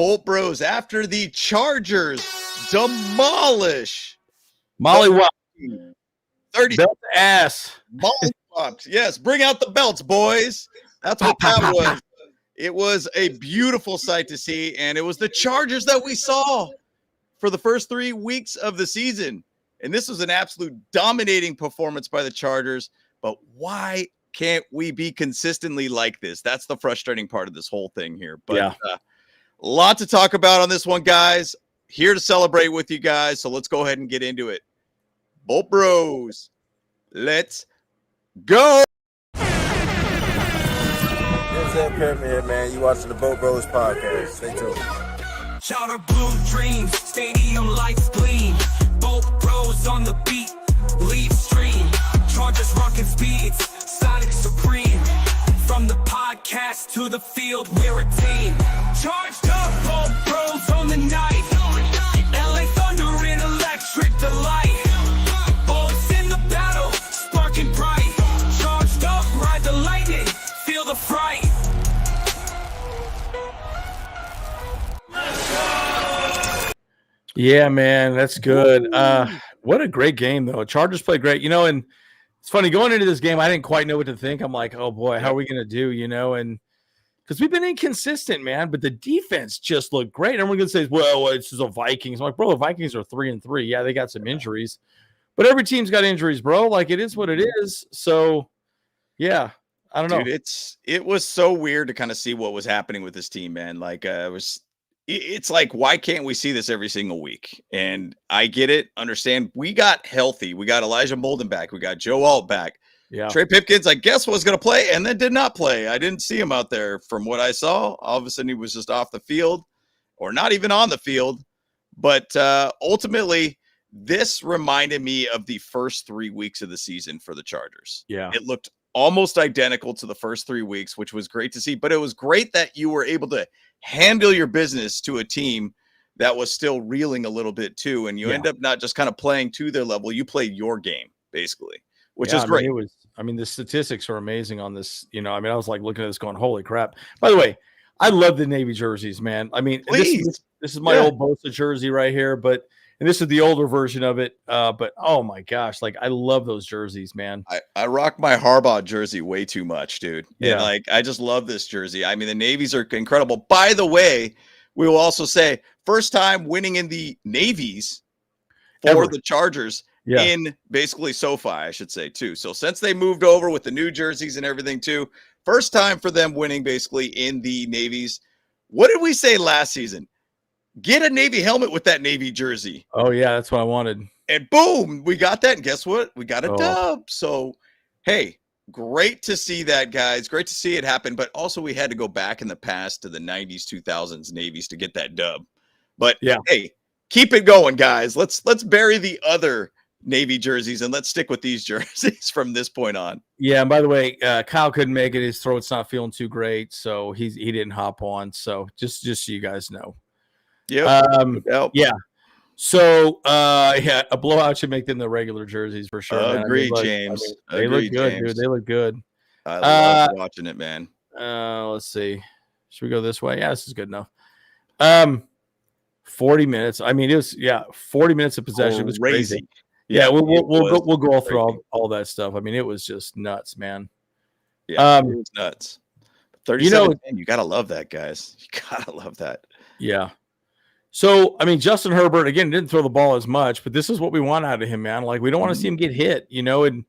Bolt Bros after the Chargers demolish Molly 30 belt ass. Mollywopped. Yes, bring out the belts, boys. That's what that was. It was a beautiful sight to see, and it was the Chargers that we saw for the first 3 weeks of the season. And this was an absolute dominating performance by the Chargers. But why can't we be consistently like this? That's the frustrating part of this whole thing here. But yeah. A lot to talk about on this one, guys. Here to celebrate with you guys. So let's go ahead and get into it. Bolt Bros, let's go. What's up, Herbert here, man? You watching the Bolt Bros podcast. Stay tuned. Charter blue dreams, stadium lights gleam. Bolt Bros on the beat, lead stream. Chargers rocking speeds, Sonic supreme. From the podcast to the field, we're a team. Charged up, Bolt Bros on the night. LA Thunder in electric delight. Bolts in the battle, sparking bright. Charged up, ride the lightning, feel the fright. Yeah, man, that's good. What a great game, though. Chargers played great, and it's funny going into this game. I didn't quite know what to think. I'm like, oh boy, how are we going to do? And because we've been inconsistent, man, but the defense just looked great. Everyone's going to say, well, it's just the Vikings. I'm like, bro, the Vikings are 3-3. Yeah, they got some injuries, but every team's got injuries, bro. Like, it is what it is. So, yeah, I don't know. Dude, it was so weird to kind of see what was happening with this team, man. Like, it's like, why can't we see this every single week? And I get it. Understand. We got healthy. We got Elijah Molden back. We got Joe Alt back. Yeah. Trey Pipkins, I guess, was going to play and then did not play. I didn't see him out there from what I saw. All of a sudden, he was just off the field or not even on the field. But ultimately, this reminded me of the first 3 weeks of the season for the Chargers. Yeah. It looked almost identical to the first 3 weeks, which was great to see. But it was great that you were able to handle your business to a team that was still reeling a little bit too. And you end up not just kind of playing to their level. You played your game, basically, which is great. The statistics are amazing on this. I was like looking at this going, holy crap. By the way, I love the Navy jerseys, man. I mean, this is my old Bosa jersey right here, and this is the older version of it. But oh my gosh, like I love those jerseys, man. I rock my Harbaugh jersey way too much, dude. Yeah. And I just love this jersey. I mean, the Navies are incredible. By the way, we will also say first time winning in the Navies for the Chargers in basically SoFi, I should say too. So since they moved over with the new jerseys and everything too, first time for them winning basically in the Navies. What did we say last season? Get a Navy helmet with that Navy jersey. Oh, yeah, that's what I wanted. And boom, we got that. And guess what? We got a dub. So, hey, great to see that, guys. Great to see it happen. But also we had to go back in the past to the 90s, 2000s Navies to get that dub. But, hey, keep it going, guys. Let's bury the other Navy jerseys and let's stick with these jerseys from this point on. Yeah, and by the way, Kyle couldn't make it. His throat's not feeling too great, so he didn't hop on. So just so you guys know. Yeah. So a blowout should make them the regular jerseys for sure. Agreed, James. They look good, dude. They look good. I love watching it, man. Let's see. Should we go this way? Yeah, this is good enough. 40 minutes. I mean, it was 40 minutes of possession. It was crazy. Yeah, we'll go through all that stuff. I mean, it was just nuts, man. Yeah, it was nuts. 37, you gotta love that, guys. You gotta love that. Yeah. So, I mean, JustinHerbert, again, didn't throw the ball as much, but this is what we want out of him, man. Like, we don't want to see him get hit, and,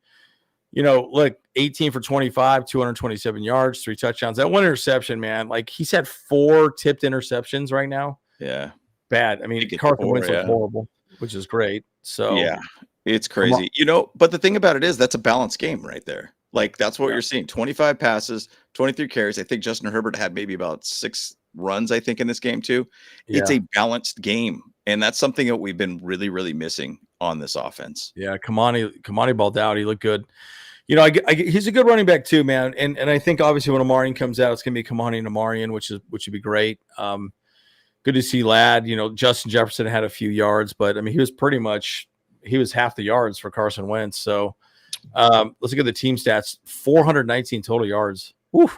look, 18 for 25, 227 yards, 3 touchdowns. That one interception, man, like, he's had 4 tipped interceptions right now. Yeah. Bad. I mean, Carson Wentz looked horrible, which is great. So, yeah, it's crazy. But the thing about it is that's a balanced game right there. Like, that's what you're seeing. 25 passes, 23 carries. I think JustinHerbert had maybe about 6 runs, I think, in this game too. It's a balanced game, and that's something that we've been really, really missing on this offense. Yeah, Kimani balled out. He looked good. He's a good running back too, man. And I think obviously when Amarian comes out, it's gonna be Kimani and Amarian, which would be great. Good to see Ladd. Justin Jefferson had a few yards, but I mean, he was half the yards for Carson Wentz. So let's look at the team stats: 419 total yards. Woo.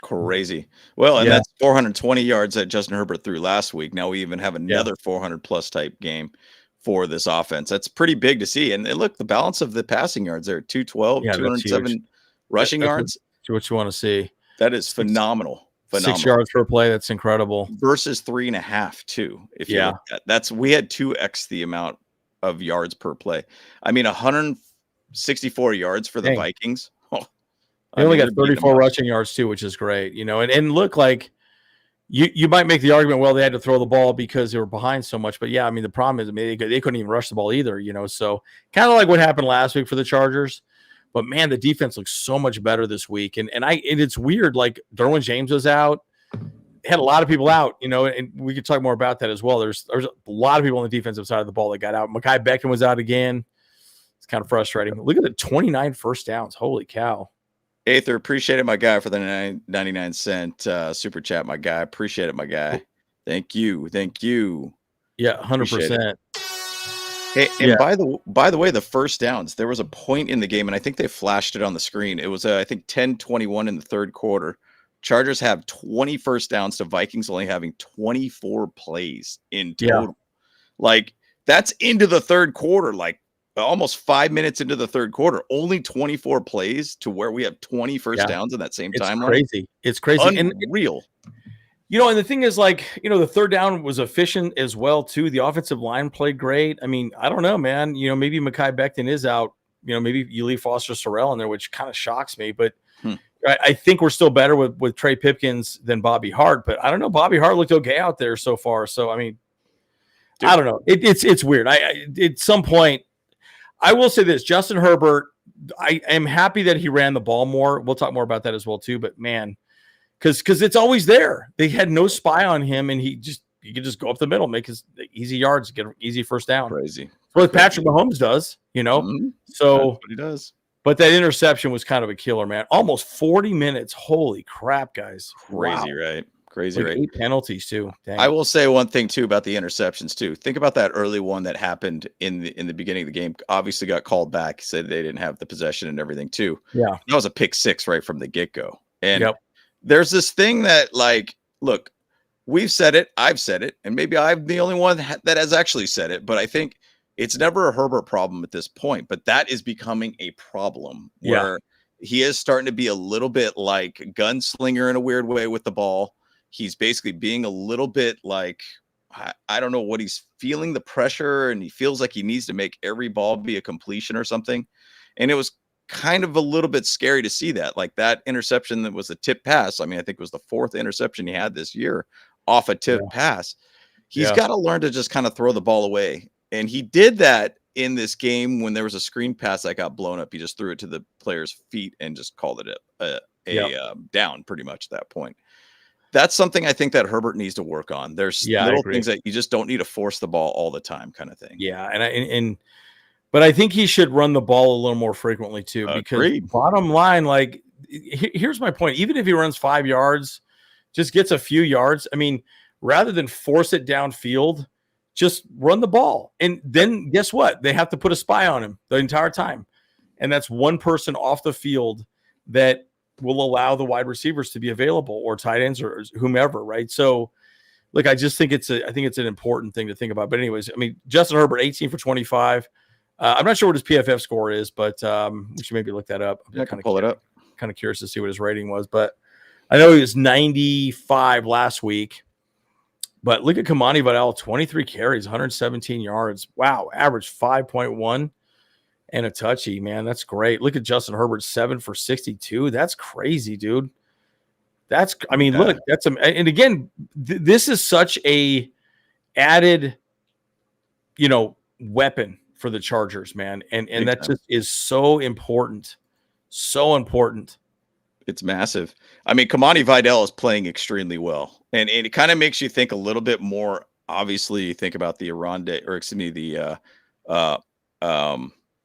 Crazy. Well, and that's 420 yards that Justin Herbert threw last week. Now we even have another 400 plus type game for this offense. That's pretty big to see. And look, the balance of the passing yards there, 212, 207 rushing yards. What you want to see. That is phenomenal. 6 yards per play. That's incredible. Versus 3.5 too. If you look at that's we had 2x the amount of yards per play. I mean, 164 yards for the Vikings. They only got 34 rushing yards too, which is great. And look, like you might make the argument, well, they had to throw the ball because they were behind so much. But yeah, I mean, the problem is they couldn't even rush the ball either. So kind of like what happened last week for the Chargers. But man, the defense looks so much better this week. And it's weird. Like Derwin James was out. They had a lot of people out, and we could talk more about that as well. There's a lot of people on the defensive side of the ball that got out. Mekhi Becton was out again. It's kind of frustrating. Look at the 29 first downs. Holy cow. Aether, appreciate it, my guy, for the 99-cent super chat, my guy. Appreciate it, my guy. Thank you. Yeah, 100%. Hey, and by the way, the first downs, there was a point in the game, and I think they flashed it on the screen. It was, I think, 10-21 in the third quarter. Chargers have 20 first downs to Vikings only having 24 plays in total. Yeah. Like, that's into the third quarter, like almost 5 minutes into the third quarter. Only 24 plays to where we have 20 first downs in that same timeline. Crazy. It's crazy. Unreal. And the thing is, like, the third down was efficient as well, too. The offensive line played great. I mean, I don't know, man. Maybe Mekhi Becton is out. Maybe you leave Foster Sorrell in there, which kind of shocks me. But I think we're still better with Trey Pipkins than Bobby Hart. But I don't know. Bobby Hart looked okay out there so far. So, I mean, dude, I don't know. It's weird. At some point, I will say this. Justin Herbert, I am happy that he ran the ball more. We'll talk more about that as well, too. But, man, because it's always there. They had no spy on him, and he could just go up the middle, make his easy yards, get an easy first down. Crazy. What Patrick Mahomes does, Mm-hmm. So that's what he does. But that interception was kind of a killer, man. Almost 40 minutes. Holy crap, guys. Crazy, right? Crazy, like right? 8 penalties, too. Dang. I will say one thing, too, about the interceptions, too. Think about that early one that happened in the beginning of the game. Obviously got called back, said they didn't have the possession and everything, too. Yeah. That was a pick six right from the get-go. And there's this thing that, like, look, we've said it, I've said it, and maybe I'm the only one that has actually said it, but I think it's never a Herbert problem at this point, but that is becoming a problem where he is starting to be a little bit like gunslinger in a weird way with the ball. He's basically being a little bit like, I don't know what he's feeling, the pressure, and he feels like he needs to make every ball be a completion or something. And it was kind of a little bit scary to see that, like that interception that was a tip pass. I mean, I think it was the fourth interception he had this year off a tip pass. He's got to learn to just kind of throw the ball away. And he did that in this game when there was a screen pass that got blown up. He just threw it to the player's feet and just called it a down pretty much at that point. That's something I think that Herbert needs to work on. There's little things that you just don't need to force the ball all the time kind of thing. Yeah. But I think he should run the ball a little more frequently too, because bottom line, like, here's my point. Even if he runs 5 yards, just gets a few yards. I mean, rather than force it downfield, just run the ball. And then guess what? They have to put a spy on him the entire time. And that's one person off the field that will allow the wide receivers to be available, or tight ends, or whomever. Right. So look, I just think it's an important thing to think about. But anyways, I mean, Justin Herbert, 18 for 25. I'm not sure what his PFF score is, but we should maybe look that up. I can pull it up. Kind of curious to see what his rating was, but I know he was 95 last week. But look at Kimani Vidal, 23 carries, 117 yards. Wow, average 5.1 and a touchy, man. That's great. Look at Justin Herbert, 7 for 62. That's crazy, dude. Look, that's and again, this is such a added, weapon for the Chargers, man. And that just is so important. So important. It's massive. I mean, Kimani Vidal is playing extremely well. And it kind of makes you think a little bit more. Obviously, you think about the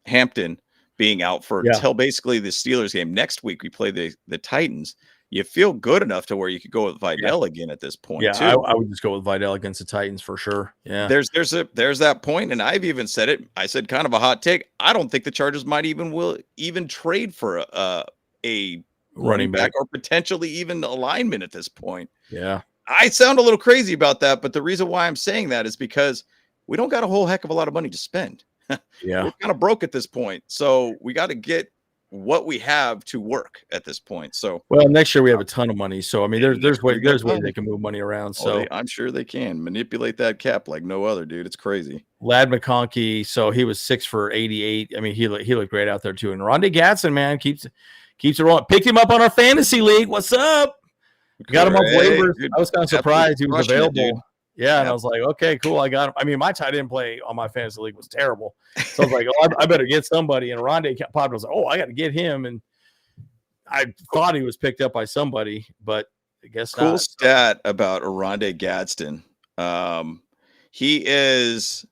Hampton being out for until basically the Steelers game. Next week, we play the Titans. You feel good enough to where you could go with Vidal again at this point. Yeah, too. I would just go with Vidal against the Titans for sure. Yeah, there's that point, and I've even said it. I said kind of a hot take. I don't think the Chargers might even trade for a running back, or potentially even a lineman at this point. Yeah. I sound a little crazy about that, but the reason why I'm saying that is because we don't got a whole heck of a lot of money to spend. Yeah. We're kind of broke at this point. So we got to get what we have to work at this point. So, well, next year we have a ton of money. So, I mean, there's ways they can move money around. So I'm sure they can manipulate that cap like no other, dude. It's crazy. Lad McConkey, so he was 6 for 88. I mean, he looked great out there too. And Rondé Gadsden, man, keeps it rolling. Picked him up on our fantasy league. What's up? Got him off waivers. Dude, I was kind of surprised he was available. Yeah, and I was like, okay, cool. I got him. I mean, my tight end play on my fantasy league was terrible. So I was like, oh, I better get somebody. And Rondé popped. I was like, oh, I got to get him. And I thought he was picked up by somebody, but I guess not. Cool stat about Rondé Gadsden. He is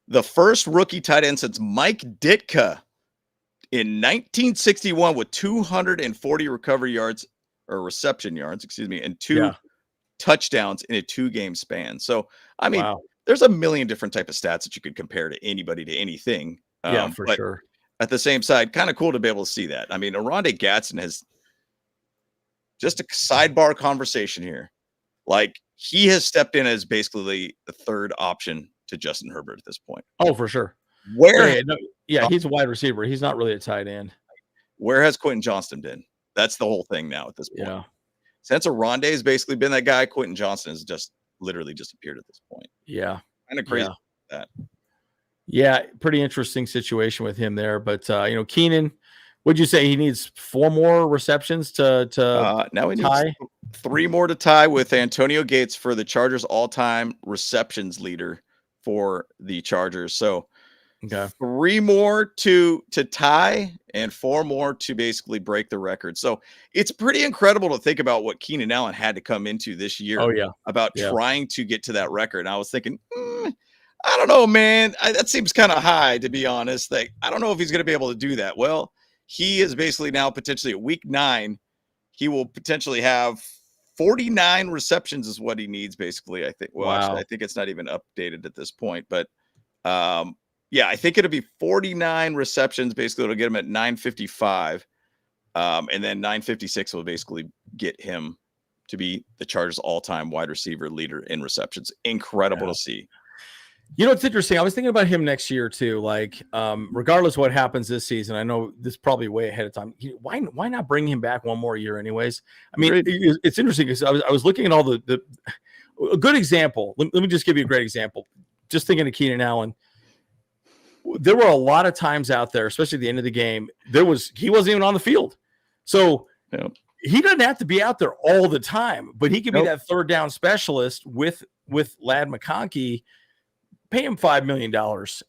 the first rookie tight end since Mike Ditka in 1961 with 240 reception yards, and 2 touchdowns in a 2-game span. So, I mean, there's a million different type of stats that you could compare to anybody to anything. For sure. At the same side, kind of cool to be able to see that. I mean, Rondé Gadsden has just a sidebar conversation here. Like, he has stepped in as basically the third option to Justin Herbert at this point. Oh, for sure. He's a wide receiver. He's not really a tight end. Where has Quentin Johnston been? That's the whole thing now at this point. Yeah. Since Rondé has basically been that guy, Quentin Johnston has just literally disappeared at this point. Yeah. Kind of crazy that. Yeah, pretty interesting situation with him there. But Keenan, would you say he needs 4 more receptions to now he tie? Needs 3 more to tie with Antonio Gates for the Chargers all-time receptions leader for the Chargers. So 3 more to tie and 4 more to basically break the record. So it's pretty incredible to think about what Keenan Allen had to come into this year about trying to get to that record. And I was thinking, I don't know, man. That seems kind of high, to be honest. Like, I don't know if he's going to be able to do that. Well, he is basically now potentially at week 9. He will potentially have 49 receptions is what he needs, basically. I think. Well, actually, I think it's not even updated at this point, but I think it'll be 49 receptions. Basically, it'll get him at 955. And then 956 will basically get him to be the Chargers all-time wide receiver leader in receptions. Incredible to see. You know, it's interesting. I was thinking about him next year too. Like, regardless of what happens this season, I know this is probably way ahead of time. Why not bring him back one more year anyways? I mean, it's interesting because I was looking at all a good example. Let me just give you a great example. Just thinking of Keenan Allen. There were a lot of times out there, especially at the end of the game, he wasn't even on the field. So he doesn't have to be out there all the time, but he could be that third down specialist with Lad McConkey. Pay him $5 million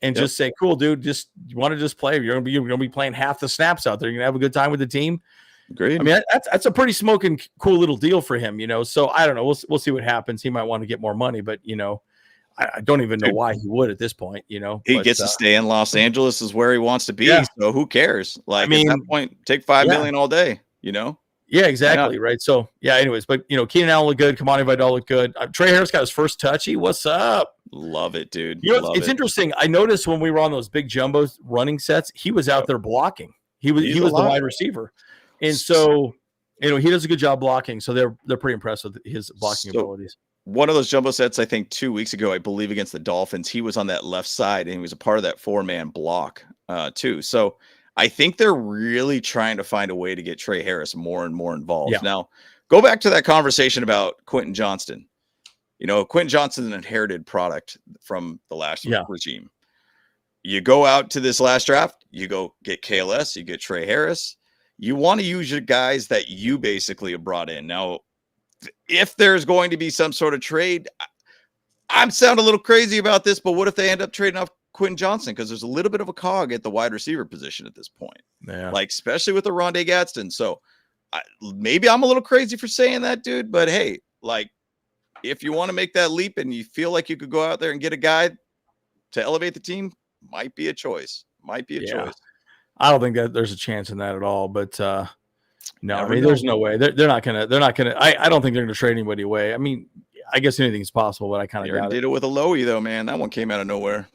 and just say, cool, dude, you want to just play. You're gonna be playing half the snaps out there. You're gonna have a good time with the team. Great. I mean, that's a pretty smoking cool little deal for him, So I don't know. We'll see what happens. He might want to get more money, but I don't even know why he would at this point, He gets to stay in Los Angeles is where he wants to be. So who cares? Like, at that point, take $5 million all day, Yeah, exactly. Right. So anyways, but Keenan Allen looked good. Kimani Vidal looked good. Trey Harris got his first touchy. What's up? Love it, dude. It's interesting. I noticed when we were on those big jumbo running sets, he was out there blocking. He was the wide receiver. And so, he does a good job blocking. So they're pretty impressed with his blocking abilities. One of those jumbo sets, I think 2 weeks ago, I believe against the Dolphins, he was on that left side and he was a part of that 4-man block too. So I think they're really trying to find a way to get Trey Harris more and more involved. Now, go back to that conversation about Quentin Johnston. Quentin Johnston is an inherited product from the last regime. You go out to this last draft, you go get KLS, you get Trey Harris. You want to use your guys that you basically have brought in. Now, if there's going to be some sort of trade, I'm sounding a little crazy about this, but what if they end up trading off Quentin Johnston? Because there's a little bit of a cog at the wide receiver position at this point. Like, especially with the Rondé Gadsden. So maybe I'm a little crazy for saying that, dude, but hey, like, if you want to make that leap and you feel like you could go out there and get a guy to elevate the team, might be a choice. Choice. I don't think that there's a chance in that at all, but no, I mean, there's no way. They're not gonna. I don't think they're gonna trade anybody away. I mean, I guess anything's possible, but I kind of doubt it. Did it with a Lowy though, man. That one came out of nowhere.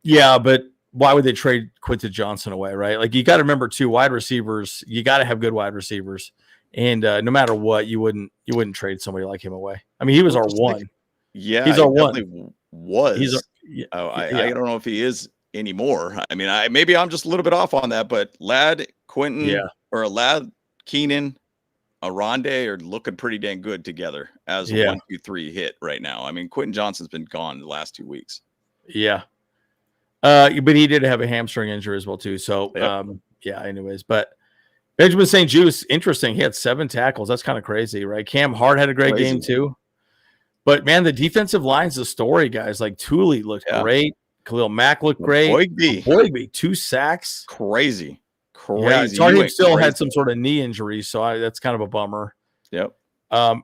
Yeah, but why would they trade Quentin Johnson away, right? Like, you got to remember too, wide receivers, you got to have good wide receivers. And no matter what, you wouldn't trade somebody like him away. I mean, he was our one. Yeah, he's our one. Was. I don't know if he is anymore. I mean, maybe I'm just a little bit off on that, but Ladd, Quentin, or Ladd, Keenan, Aronde are looking pretty dang good together as a 1, 2, 3 hit right now. I mean, Quentin Johnson's been gone the last 2 weeks. Yeah. But he did have a hamstring injury as well too. So anyways, but Benjamin St. Juste, interesting. He had 7 tackles. That's kind of crazy, right? Cam Hart had a great game too. But man, the defensive line's the story, guys. Like Thule looked great. Khalil Mack looked great. Boygby, 2 sacks. Crazy. Yeah, Tarheem still had some sort of knee injury, so that's kind of a bummer. Yep.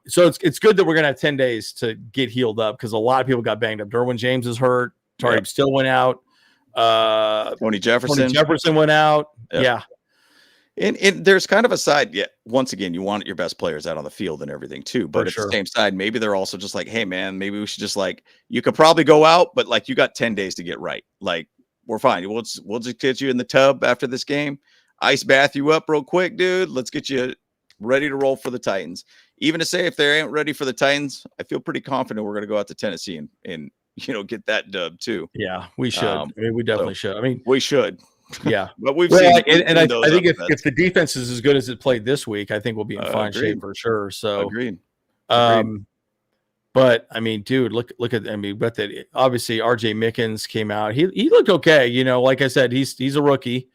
So it's good that we're gonna have 10 days to get healed up because a lot of people got banged up. Derwin James is hurt. Tarheem still went out. Tony Jefferson went out. Yep. Yeah. And there's kind of a side, once again, you want your best players out on the field and everything too. But the same side, maybe they're also just like, hey man, maybe we should just you could probably go out, but you got 10 days to get right. Like, we're fine. We'll just get you in the tub after this game, ice bath you up real quick, dude. Let's get you ready to roll for the Titans. Even to say if they ain't ready for the Titans, I feel pretty confident we're going to go out to Tennessee and get that dub too. Yeah, we should. I mean, we definitely should. I mean, we should. Yeah, but we've seen, and I think if the defense is as good as it played this week, I think we'll be in fine shape for sure. So agreed. But I mean, dude, look at but that obviously RJ Mickens came out. He looked okay. Like I said, he's a rookie.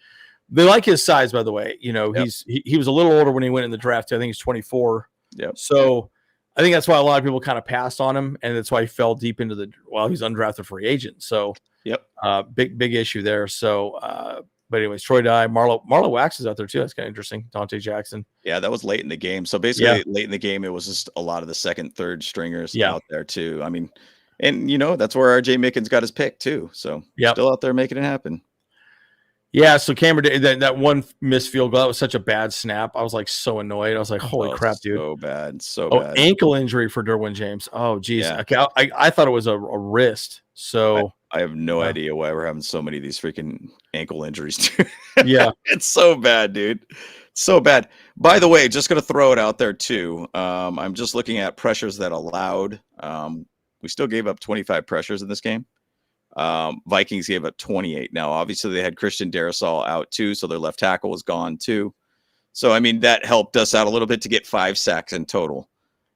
They like his size, by the way. He was a little older when he went in the draft. I think he's 24. Yeah. So I think that's why a lot of people kind of passed on him, and that's why he fell deep into he's undrafted free agent. So big issue there. So but anyways, Troy Dye, Marlo Wax is out there too. That's kind of interesting. Dante Jackson. Yeah, that was late in the game. So basically late in the game, it was just a lot of the second, third stringers out there too. I mean, and that's where RJ Mickens got his pick too. So still out there making it happen. Yeah, so Cameron, that one missed field goal, that was such a bad snap. I was so annoyed. I was like, holy crap, dude. So bad. Ankle injury for Derwin James. Oh, geez. Yeah. Okay, I thought it was a wrist. So I have no idea why we're having so many of these freaking ankle injuries, too. Yeah. It's so bad, dude. So bad. By the way, just going to throw it out there, too. I'm just looking at pressures that allowed. We still gave up 25 pressures in this game. Vikings gave up 28. Now, obviously, they had Christian Darrisaw out too, so their left tackle was gone too. So, I mean, that helped us out a little bit to get 5 sacks in total.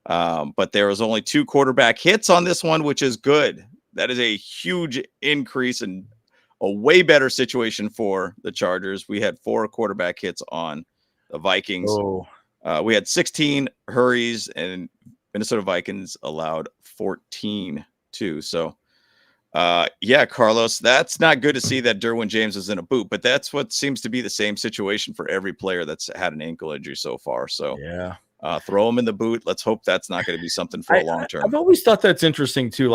But there was only 2 quarterback hits on this one, which is good. That is a huge increase and a way better situation for the Chargers. We had 4 quarterback hits on the Vikings. We had 16 hurries, and Minnesota Vikings allowed 14 too. So, Carlos, that's not good to see that Derwin James is in a boot, but that's what seems to be the same situation for every player that's had an ankle injury so far. So throw him in the boot. Let's hope that's not going to be something for a long term. I've always thought that's interesting too.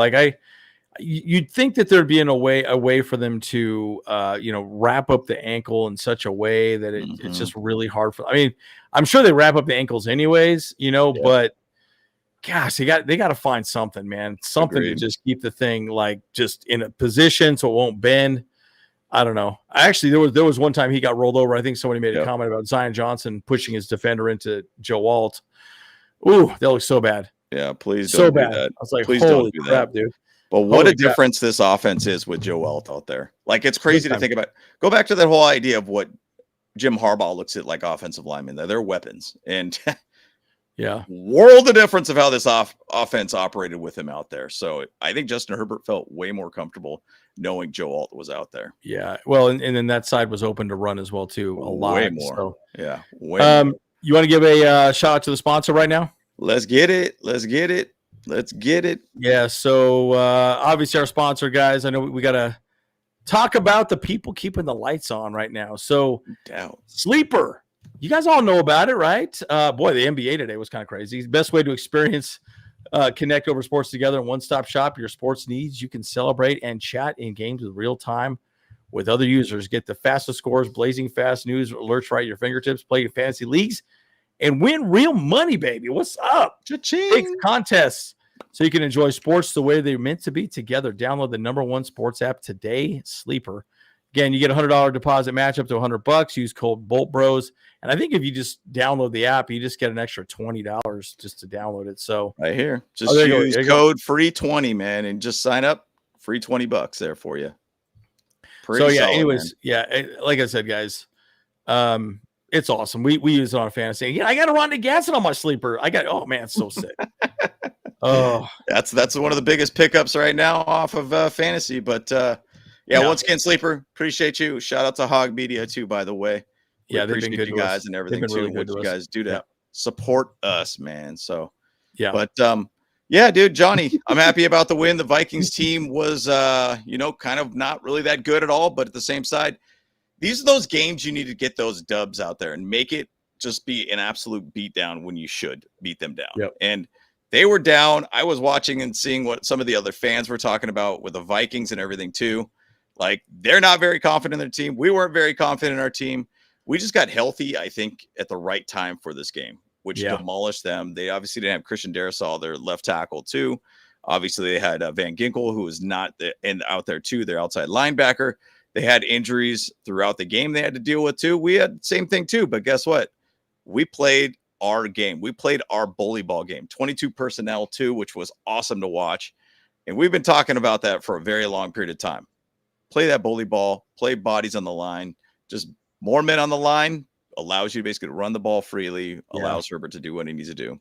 You'd think that there'd be a way for them to, wrap up the ankle in such a way that it's just really hard for. I mean, I'm sure they wrap up the ankles anyways, but. Gosh, they got to find something, man. Something to just keep the thing just in a position so it won't bend. I don't know. Actually, there was one time he got rolled over. I think somebody made a comment about Zion Johnson pushing his defender into Joe Alt. Ooh, that looks so bad. Yeah, please don't do that. I was like, please holy crap, dude. But what a difference this offense is with Joe Alt out there. It's crazy to think about. Go back to that whole idea of what Jim Harbaugh looks at like offensive linemen. They're weapons. And world of difference of how this offense operated with him out there. So I think Justin Herbert felt way more comfortable knowing Joe Alt was out there. Yeah. Well, and then that side was open to run as well, too. A lot. Way more. So, way more. You want to give a shout out to the sponsor right now? Let's get it. Yeah. So obviously our sponsor, guys, I know we got to talk about the people keeping the lights on right now. So Sleeper. You guys all know about it, right? Boy, the NBA today was kind of crazy. Best way to experience connect over sports together in one-stop shop. Your sports needs, you can celebrate and chat in games with real time with other users. Get the fastest scores, blazing fast news, alerts right at your fingertips, play your fantasy leagues, and win real money, baby. What's up? Cha-ching. Big contests so you can enjoy sports the way they're meant to be together. Download the #1 sports app today, Sleeper. Again, you get $100 deposit match up to $100. Use code BoltBros. And I think if you just download the app, you just get an extra $20 just to download it. So right here, just use code free20, man, and just sign up. Free $20 there for you. Pretty so yeah, solid, anyways, man. Like I said, guys, it's awesome. We use it on fantasy. Yeah, I got a RunTheBolts Gadsden on my sleeper. Oh man, it's so sick. Oh, that's one of the biggest pickups right now off of fantasy. But once again, sleeper, appreciate you. Shout out to Hog Media too, by the way. They've been good to you guys and everything too. Really what you guys do to support us, man. So but dude, Johnny, I'm happy about the win. The Vikings team was kind of not really that good at all, but at the same side, these are those games you need to get those dubs out there and make it just be an absolute beatdown when you should beat them down. Yep. And they were down. I was watching and seeing what some of the other fans were talking about with the Vikings and everything too. Like, they're not very confident in their team. We weren't very confident in our team. We just got healthy, I think, at the right time for this game, which demolished them. They obviously didn't have Christian Darrisaw, their left tackle too. Obviously, they had Van Ginkel, who was not out there too, their outside linebacker. They had injuries throughout the game they had to deal with too. We had the same thing too, but guess what? We played our game. We played our bully ball game, 22 personnel too, which was awesome to watch. And we've been talking about that for a very long period of time. Play that bully ball, play bodies on the line, just more men on the line allows you to basically run the ball freely, allows Herbert to do what he needs to do.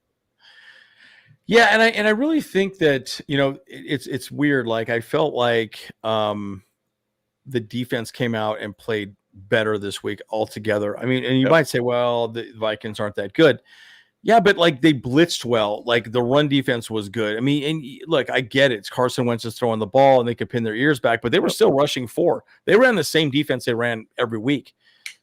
Yeah, and I really think that, it's weird. Like, I felt like the defense came out and played better this week altogether. I mean, and you might say, well, the Vikings aren't that good. Yeah, but like, they blitzed well. Like, the run defense was good. I mean, and look, I get it. It's Carson Wentz is throwing the ball and they could pin their ears back, but they were still rushing 4. They ran the same defense they ran every week.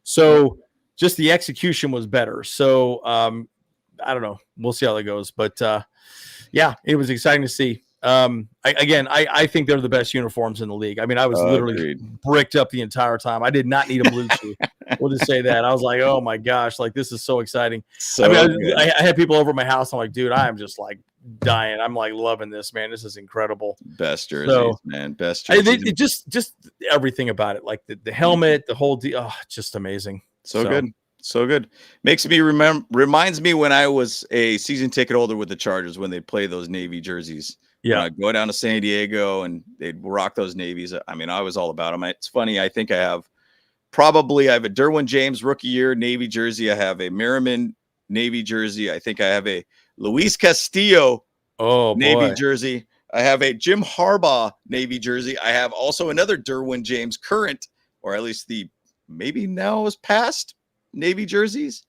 So just the execution was better. So I don't know. We'll see how that goes. But it was exciting to see. I think they're the best uniforms in the league. I mean, I was literally bricked up the entire time. I did not need a blue chew. We'll just say that. I was like, oh my gosh, like, this is so exciting. I had people over at my house. I'm like, dude, I am just like dying. I'm like loving this, man. This is incredible. Best jerseys, man. Best jerseys. Just everything about it. Like the helmet, the whole deal. Oh, just amazing. So good. So good. Makes me reminds me when I was a season ticket holder with the Chargers, when they play those Navy jerseys. Yeah. Go down to San Diego and they'd rock those Navies. I mean, I was all about them. It's funny. I think I have a Derwin James rookie year Navy jersey. I have a Merriman Navy jersey. I think I have a Luis Castillo Navy jersey. I have a Jim Harbaugh Navy jersey. I have also another Derwin James current, or at least maybe now is past Navy jerseys.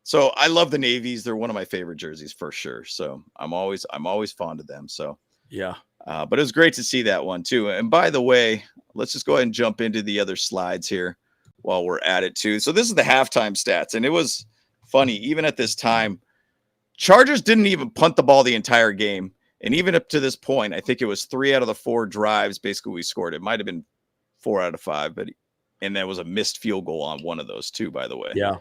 So I love the Navies. They're one of my favorite jerseys for sure. So I'm always fond of them. So yeah. But it was great to see that one too. And by the way, let's just go ahead and jump into the other slides here while we're at it too. So this is the halftime stats, and it was funny. Even at this time, Chargers didn't even punt the ball the entire game. And even up to this point, I think it was 3 out of the 4 drives basically we scored. It might have been 4 out of 5, and there was a missed field goal on one of those too, by the way. Yeah.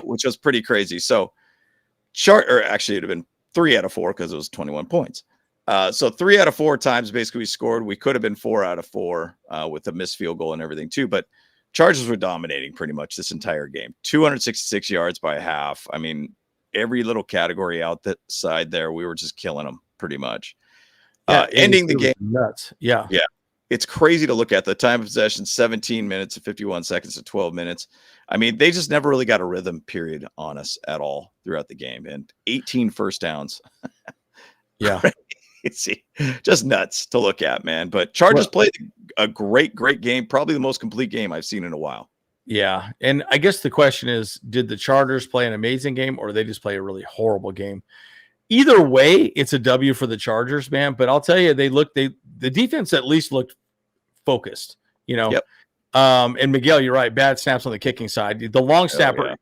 Which was pretty crazy. So actually it'd have been 3 out of 4 because it was 21 points. So 3 out of 4 times basically we scored. We could have been 4 out of 4 with a missed field goal and everything too. But Chargers were dominating pretty much this entire game. 266 yards by half. I mean, every little category out that side there, we were just killing them pretty much. Ending the game. Nuts. Yeah. It's crazy to look at. The time of possession, 17 minutes and 51 seconds to 12 minutes. I mean, they just never really got a rhythm period on us at all throughout the game. And 18 first downs. Yeah. It's just nuts to look at, man. But Chargers played a great game. Probably the most complete game I've seen in a while. Yeah. And I guess the question is, did the Chargers play an amazing game, or did they just play a really horrible game? Either way, it's a W for the Chargers, man. But I'll tell you, the defense at least looked focused, Yep. And Miguel, you're right. Bad snaps on the kicking side. The long snapper.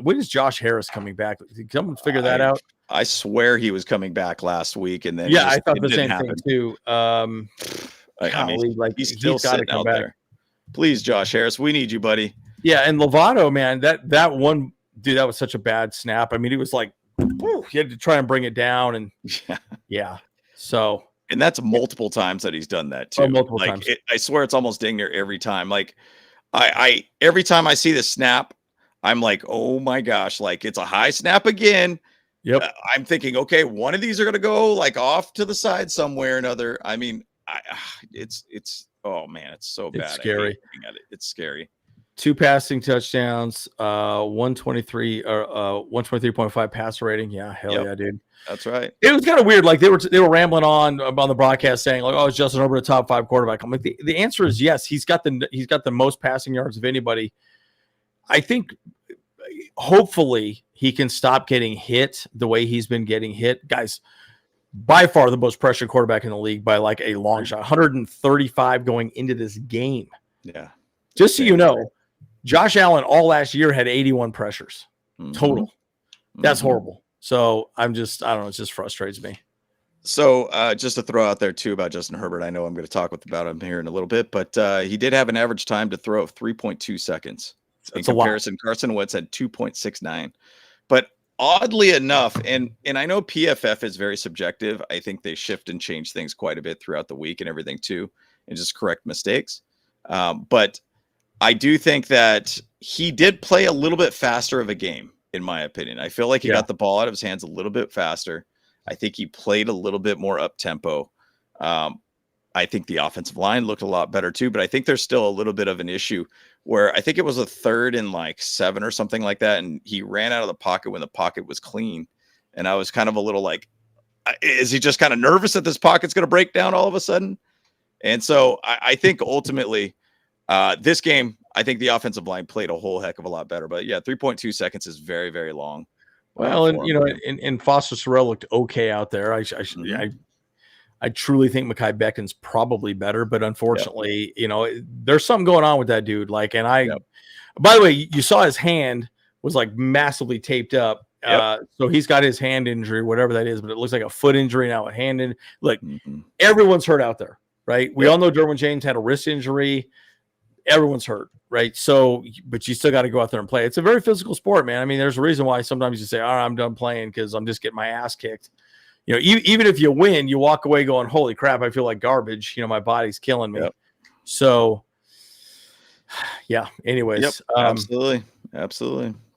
When is Josh Harris coming back? Did someone figure that out? I swear he was coming back last week, and then I thought the same thing too. I mean, he's still sitting out there. Please, Josh Harris, we need you, buddy. Yeah, and Lovato, man, that one dude, that was such a bad snap. I mean, he was like, he had to try and bring it down, and so. And that's multiple times that he's done that too. Multiple times. I swear it's almost dang near every time. Like, I every time I see the snap, I'm like, oh my gosh, like it's a high snap again. Yep. I'm thinking, okay, one of these are gonna go like off to the side somewhere or another. I mean, it's oh man, it's so bad. It's scary. It's scary. 2 passing touchdowns, 123 or 123.5 passer rating. Yeah, hell yeah, dude. That's right. It was kind of weird. Like they were rambling on the broadcast saying like, "Oh, is Justin Herbert a top 5 quarterback?" I'm like, the answer is yes. He's got the most passing yards of anybody. I think hopefully he can stop getting hit the way he's been getting hit, guys. By far the most pressured quarterback in the league by like a long shot. 135 going into this game. Yeah. Just so you know, Josh Allen all last year had 81 pressures total. That's horrible. So I don't know. It just frustrates me. So just to throw out there too about Justin Herbert, I know I'm going to talk about him here in a little bit, but he did have an average time to throw of 3.2 seconds. In comparison, Carson Wentz had 2.69. But oddly enough, and I know PFF is very subjective. I think they shift and change things quite a bit throughout the week and everything too, and just correct mistakes. But I do think that he did play a little bit faster of a game, in my opinion. I feel like he got the ball out of his hands a little bit faster. I think he played a little bit more up tempo. I think the offensive line looked a lot better too, but I think there's still a little bit of an issue where I think it was a 3rd and like 7 or something like that. And he ran out of the pocket when the pocket was clean. And I was kind of a little like, is he just kind of nervous that this pocket's going to break down all of a sudden? And so I think ultimately this game, I think the offensive line played a whole heck of a lot better, but yeah, 3.2 seconds is very, very long. Well, and you know, and Foster Sorrell looked okay out there. I truly think Mekhi Becton's probably better, but unfortunately, you know, there's something going on with that dude. Like, and by the way, you saw his hand was like massively taped up. So he's got his hand injury, whatever that is, but it looks like a foot injury now. A hand in, look, everyone's hurt out there, right? We all know Derwin James had a wrist injury. Everyone's hurt, right? So, but you still got to go out there and play. It's a very physical sport, man. I mean, there's a reason why sometimes you say, all right, I'm done playing because I'm just getting my ass kicked. You know, even if you win, you walk away going, holy crap, I feel like garbage. You know, my body's killing me. So, yeah, anyways. Absolutely.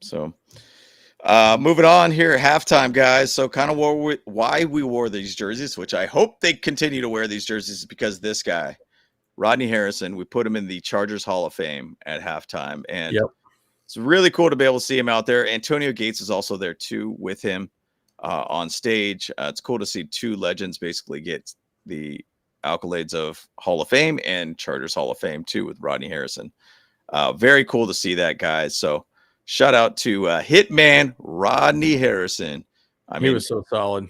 So, moving on here, halftime, guys. So kind of why we wore these jerseys, which I hope they continue to wear these jerseys, is because this guy, Rodney Harrison, we put him in the Chargers Hall of Fame at halftime. And it's really cool to be able to see him out there. Antonio Gates is also there too with him on stage. It's cool to see 2 legends basically get the accolades of Hall of Fame and Chargers Hall of Fame too with Rodney Harrison. Very cool to see that, guys. So shout out to Hitman Rodney Harrison. I mean, he was so solid.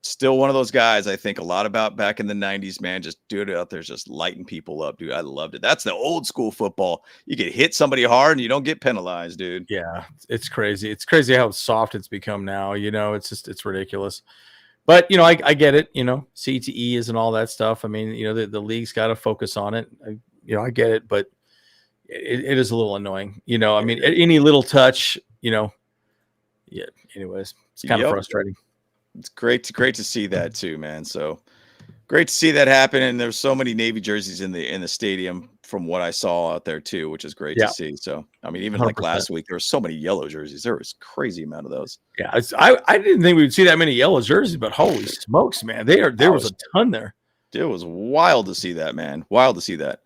Still one of those guys I think a lot about back in the 90s, man. Just dude out there just lighting people up, dude. I loved it. That's the old school football. You can hit somebody hard and you don't get penalized, dude. Yeah, it's crazy. It's crazy how soft it's become now. You know, it's ridiculous. But, you know, I get it. You know, CTE is and all that stuff. I mean, you know, the league's got to focus on it. I get it, but it is a little annoying. You know, I mean, any little touch, you know, anyways, it's kind of frustrating. It's great to see that too, man. So great to see that happen. And there's so many Navy jerseys in the stadium from what I saw out there too, which is great to see. So, I mean, even 100%. Like last week, there were so many yellow jerseys. There was a crazy amount of those. Yeah. I didn't think we would see that many yellow jerseys, but holy smokes, man. There was a ton there. It was wild to see that, man. Wild to see that.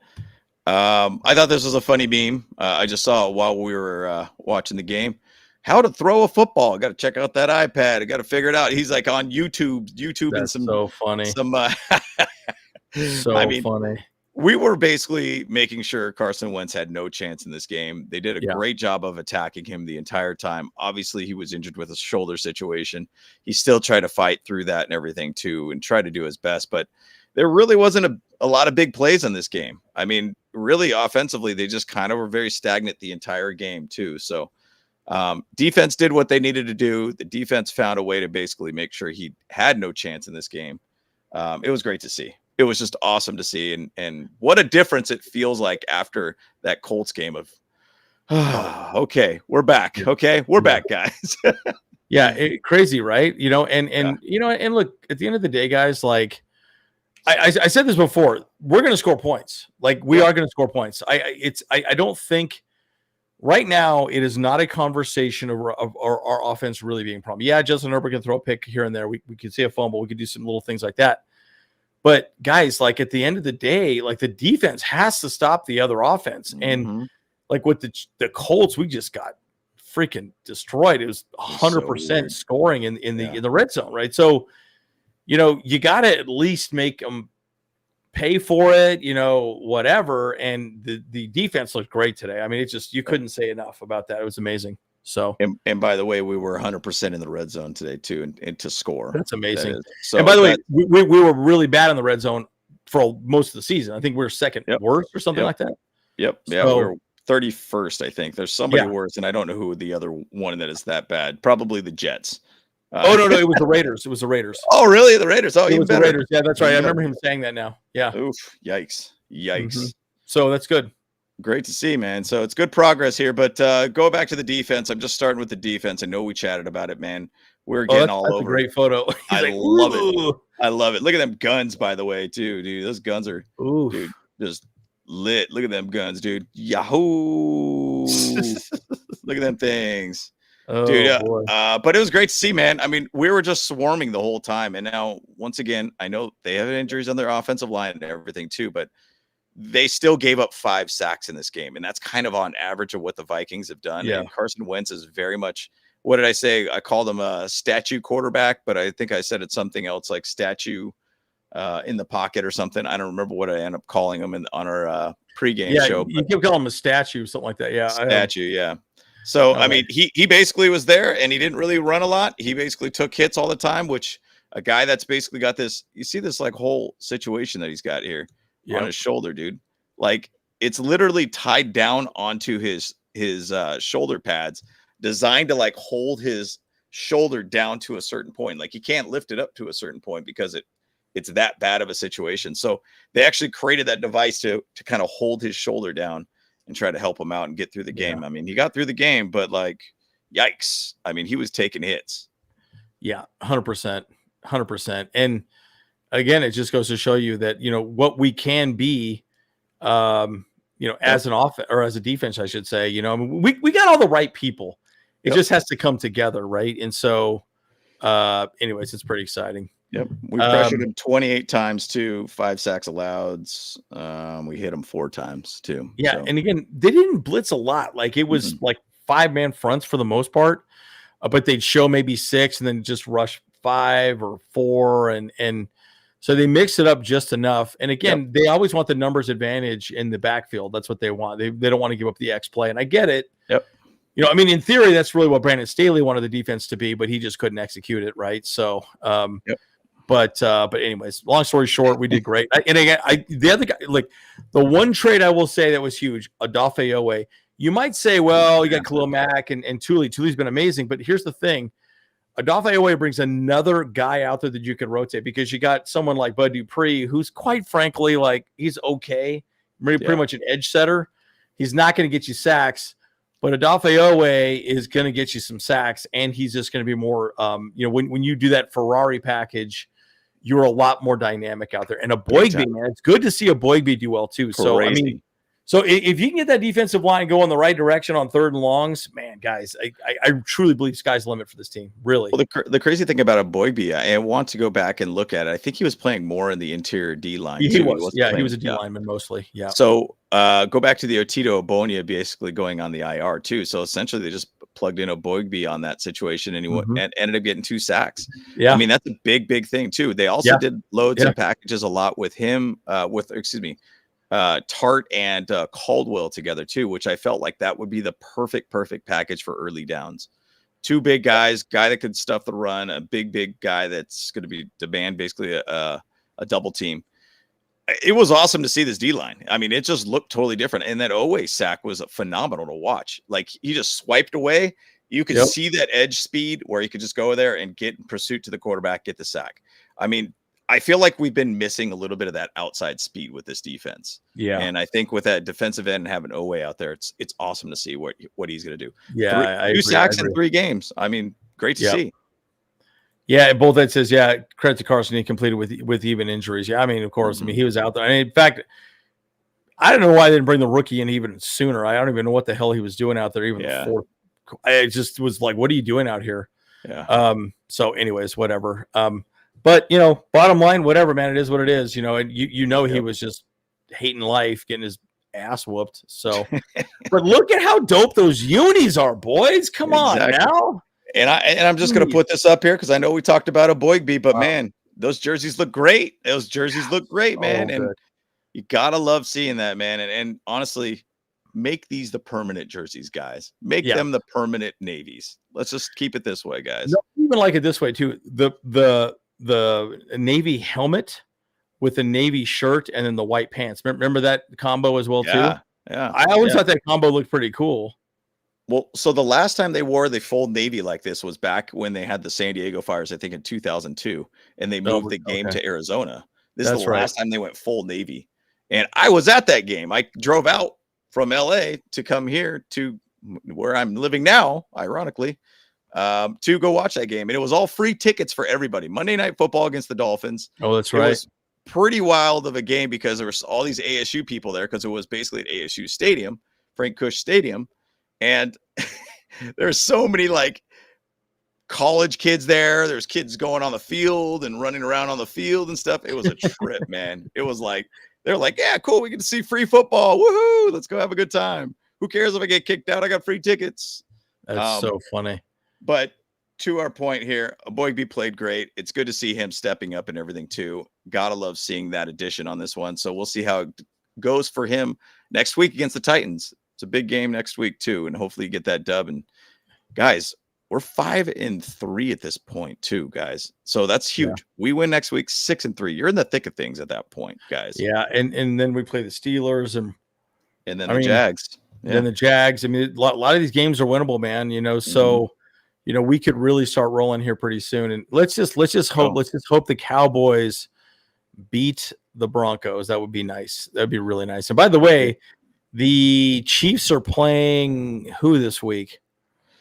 I thought this was a funny meme. I just saw it while we were watching the game. How to throw a football. I got to check out that iPad. I got to figure it out. He's like on YouTube and some so funny. I mean, funny. We were basically making sure Carson Wentz had no chance in this game. They did a great job of attacking him the entire time. Obviously, he was injured with a shoulder situation. He still tried to fight through that and everything too, and try to do his best. But there really wasn't a lot of big plays in this game. I mean, really offensively, they just kind of were very stagnant the entire game too. So. Defense did what they needed to do. The defense found a way to basically make sure he had no chance in this game. It was great to see. It was just awesome to see. And what a difference it feels like after that Colts game of, okay, we're back. Okay, we're back, guys. Yeah, crazy, right? You know, and you know, and look, at the end of the day, guys, like I said this before. We're going to score points. Like we are going to score points. I don't think right now it is not a conversation of our offense really being a problem. Yeah, Justin Herbert can throw a pick here and there. We could see a fumble. We could do some little things like that. But guys, like at the end of the day, like the defense has to stop the other offense. And like with the Colts, we just got freaking destroyed. It was 100% scoring in the red zone, right? So, you got to at least make them pay for it, whatever. And the defense looked great today. I mean, it's just, you couldn't say enough about that. It was amazing. So, and by the way, we were 100% in the red zone today too, and to score. That's amazing. So, and by the way, we were really bad in the red zone for most of the season. I think we were second worst or something like that. Yep. Yeah. So, we were 31st, I think. There's somebody worse, and I don't know who the other one that is that bad. Probably the Jets. No, it was the Raiders. It was the Raiders. Oh, really? The Raiders. Oh, it was the Raiders. Yeah, that's right. I remember him saying that now. Yeah. Oof. Yikes. So that's good. Great to see, man. So it's good progress here, but go back to the defense. I'm just starting with the defense. I know we chatted about it, man. We're getting all over. That's a great photo. I love it. I love it. Look at them guns, by the way, too, dude. Those guns are, dude, just lit. Look at them guns, dude. Yahoo! Look at them things, dude. But it was great to see, man. I mean, we were just swarming the whole time, and now once again, I know they have injuries on their offensive line and everything too, but they still gave up 5 sacks in this game, and that's kind of on average of what the Vikings have done. Yeah. And Carson Wentz is very much, what did I say? I called him a statue quarterback, but I think I said it's something else like statue in the pocket or something. I don't remember what I ended up calling him on our pregame show. You kept calling him a statue, something like that. Yeah, statue. Yeah. So I mean, he basically was there, and he didn't really run a lot. He basically took hits all the time, which a guy that's basically got this. You see this like whole situation that he's got here on his shoulder, dude. Like it's literally tied down onto his shoulder pads, designed to like hold his shoulder down to a certain point. Like he can't lift it up to a certain point because it's that bad of a situation. So they actually created that device to kind of hold his shoulder down and try to help him out and get through the game. I mean, he got through the game, but like, yikes. I mean, he was taking hits. Yeah, 100%. And again, it just goes to show you that, what we can be, as an offense or as a defense, I should say, I mean, we got all the right people. It just has to come together. Right. And so, anyways, it's pretty exciting. Yep. We pressured him 28 times too, 5 sacks allowed. We hit him 4 times too. Yeah. So. And again, they didn't blitz a lot. Like it was like 5-man fronts for the most part, but they'd show maybe 6 and then just rush 5 or 4. And so they mix it up just enough. And again, they always want the numbers advantage in the backfield. That's what they want. They don't want to give up the X play. And I get it. Yep. I mean, in theory, that's really what Brandon Staley wanted the defense to be, but he just couldn't execute it. Right. So, But anyways, long story short, we did great. And again, the other guy, like the one trade I will say that was huge, Odafe Oweh. You might say, well, you got Khalil Mack and Thule. Thule's been amazing, but here's the thing. Odafe Oweh brings another guy out there that you can rotate because you got someone like Bud Dupree, who's quite frankly, like he's okay, pretty much an edge setter. He's not going to get you sacks, but Odafe Oweh is going to get you some sacks, and he's just going to be more, when you do that Ferrari package, you're a lot more dynamic out there. And a Boygby, man, it's good to see a Boygby do well too. Crazy. So, I mean, if you can get that defensive line go in the right direction on 3rd and longs, man, guys, I truly believe sky's the limit for this team. Really. Well, the crazy thing about a Boygby, I want to go back and look at it. I think he was playing more in the interior D line. He was. He was a D lineman mostly. Yeah. So go back to the Otito Obonia basically going on the IR too. So essentially they just plugged in a Boygby on that situation and and ended up getting 2 sacks. Yeah. I mean, that's a big thing too. They also did loads and packages a lot with him, Tart and Caldwell together too, which I felt like that would be the perfect package for early downs. 2 big guys, guy that could stuff the run, a big guy that's going to be demand basically a double team. It was awesome to see this D line. I mean, it just looked totally different. And that Oweh sack was phenomenal to watch. Like he just swiped away. You could see that edge speed where he could just go there and get in pursuit to the quarterback, get the sack. I mean, I feel like we've been missing a little bit of that outside speed with this defense. Yeah. And I think with that defensive end and having Oweh out there, it's awesome to see what he's going to do. Yeah. 2 sacks in 3 games. I mean, great to see. Yeah, BoltUp says, yeah, credit to Carson. He completed with even injuries. Yeah, I mean, of course. I mean, he was out there. And in fact, I don't know why they didn't bring the rookie in even sooner. I don't even know what the hell he was doing out there. Even the fourth, I just was like, "What are you doing out here?" Yeah. So, anyways, whatever. But bottom line, whatever, man. It is what it is. And he was just hating life, getting his ass whooped. So, but look at how dope those unis are, boys. Come on now. And I'm just going to put this up here because I know we talked about a Boygby, but man, those jerseys look great. Those jerseys look great, man. And you got to love seeing that, man. And honestly, make these the permanent jerseys, guys. Make them the permanent navies. Let's just keep it this way, guys. No, even like it this way too. The navy helmet with the navy shirt and then the white pants. Remember that combo as well too? Yeah. I always thought that combo looked pretty cool. Well, so the last time they wore the full navy like this was back when they had the San Diego Fires, I think in 2002, and they moved the game to Arizona. This is the last time they went full navy. And I was at that game. I drove out from LA to come here to where I'm living now, ironically, to go watch that game. And it was all free tickets for everybody. Monday Night Football against the Dolphins. Oh, that's right. It was pretty wild of a game because there was all these ASU people there because it was basically at ASU Stadium, Frank Kush Stadium. And there's so many like college kids there. There's kids going on the field and running around on the field and stuff. It was a trip, man. It was like, they're like, yeah, cool. We get to see free football. Woohoo. Let's go have a good time. Who cares if I get kicked out? I got free tickets. That's so funny. But to our point here, Boygby played great. It's good to see him stepping up and everything too. Gotta love seeing that addition on this one. So we'll see how it goes for him next week against the Titans. It's a big game next week too, and hopefully you get that dub. And guys, we're 5-3 at this point too, guys. So that's huge. Yeah. We win next week, 6-3. You're in the thick of things at that point, guys. Yeah, and then we play the Steelers and then the Jags. Yeah. Then the Jags. I mean, a lot of these games are winnable, man. So we could really start rolling here pretty soon. And let's just hope the Cowboys beat the Broncos. That would be nice. That would be really nice. And by the way, the Chiefs are playing who this week?